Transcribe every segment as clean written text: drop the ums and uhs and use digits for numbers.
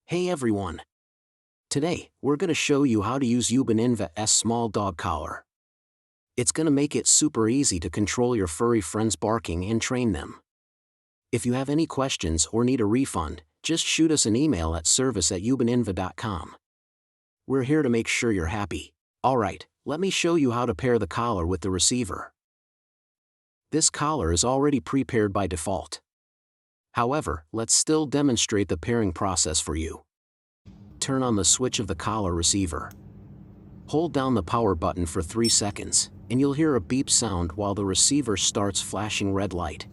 Hey everyone! Today, we're going to show you how to use UbaNinva's small dog collar. It's going to make it super easy to control your furry friends' barking and train them. If you have any questions or need a refund, just shoot us an email at service@UbaNinva.com. We're here to make sure you're happy. Alright, let me show you how to pair the collar with the receiver. This collar is already prepared by default. However, let's still demonstrate the pairing process for you. Turn on the switch of the collar receiver. Hold down the power button for 3 seconds, and you'll hear a beep sound while the receiver starts flashing red light.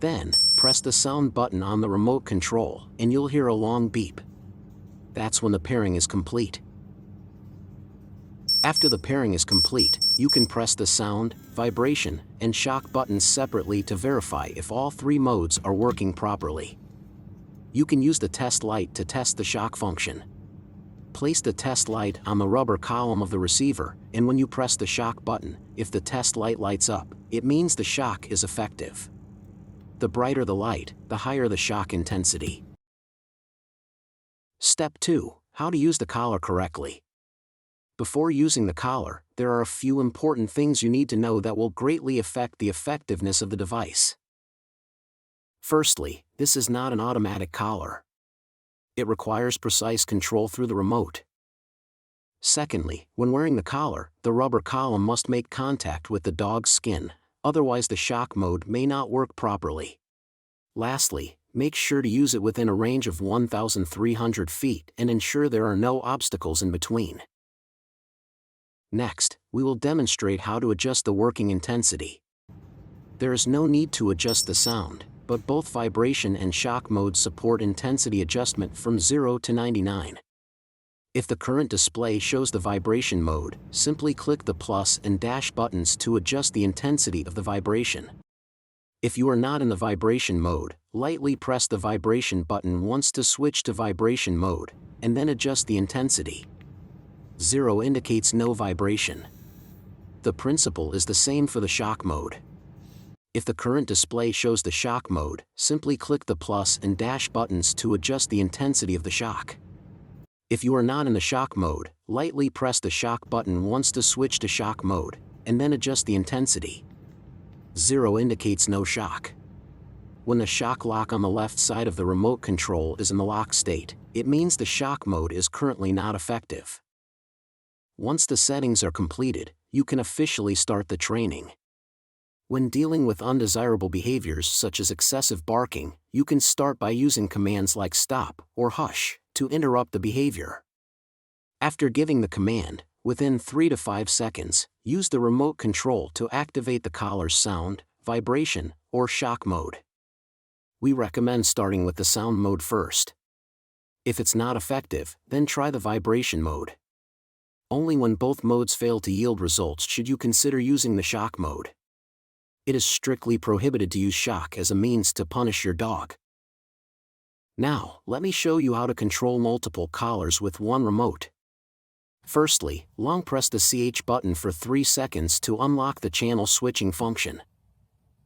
Then, press the sound button on the remote control, and you'll hear a long beep. That's when the pairing is complete. After the pairing is complete, you can press the sound, vibration, and shock buttons separately to verify if all 3 modes are working properly. You can use the test light to test the shock function. Place the test light on the rubber column of the receiver, and when you press the shock button, if the test light lights up, it means the shock is effective. The brighter the light, the higher the shock intensity. Step 2. How to use the collar correctly. Before using the collar, there are a few important things you need to know that will greatly affect the effectiveness of the device. Firstly, this is not an automatic collar. It requires precise control through the remote. Secondly, when wearing the collar, the rubber column must make contact with the dog's skin, otherwise the shock mode may not work properly. Lastly, make sure to use it within a range of 1,300 feet and ensure there are no obstacles in between. Next, we will demonstrate how to adjust the working intensity. There is no need to adjust the sound, but both vibration and shock modes support intensity adjustment from 0 to 99. If the current display shows the vibration mode, simply click the plus and dash buttons to adjust the intensity of the vibration. If you are not in the vibration mode, lightly press the vibration button once to switch to vibration mode, and then adjust the intensity. 0 indicates no vibration. The principle is the same for the shock mode. If the current display shows the shock mode, simply click the plus and dash buttons to adjust the intensity of the shock. If you are not in the shock mode, lightly press the shock button once to switch to shock mode, and then adjust the intensity. 0 indicates no shock. When the shock lock on the left side of the remote control is in the lock state, it means the shock mode is currently not effective. Once the settings are completed, you can officially start the training. When dealing with undesirable behaviors such as excessive barking, you can start by using commands like stop or hush to interrupt the behavior. After giving the command, within 3 to 5 seconds, use the remote control to activate the collar's sound, vibration, or shock mode. We recommend starting with the sound mode first. If it's not effective, then try the vibration mode. Only when both modes fail to yield results should you consider using the shock mode. It is strictly prohibited to use shock as a means to punish your dog. Now, let me show you how to control multiple collars with one remote. Firstly, long press the CH button for 3 seconds to unlock the channel switching function.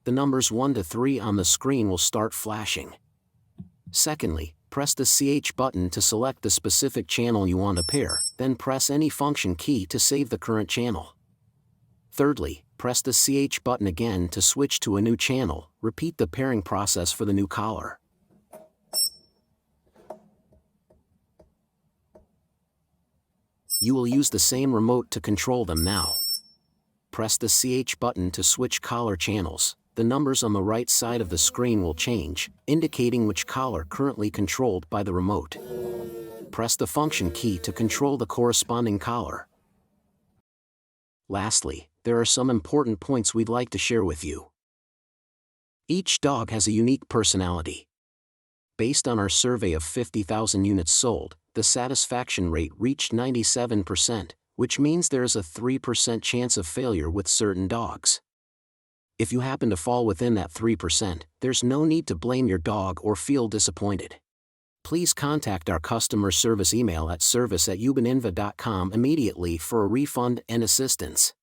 The numbers 1 to 3 on the screen will start flashing. Secondly, press the CH button to select the specific channel you want to pair, then press any function key to save the current channel. Thirdly, press the CH button again to switch to a new channel. Repeat the pairing process for the new collar. You will use the same remote to control them now. Press the CH button to switch collar channels. The numbers on the right side of the screen will change, indicating which collar currently controlled by the remote. Press the function key to control the corresponding collar. Lastly, there are some important points we'd like to share with you. Each dog has a unique personality. Based on our survey of 50,000 units sold, the satisfaction rate reached 97%, which means there is a 3% chance of failure with certain dogs. If you happen to fall within that 3%, there's no need to blame your dog or feel disappointed. Please contact our customer service email at service@UbaNinva.com immediately for a refund and assistance.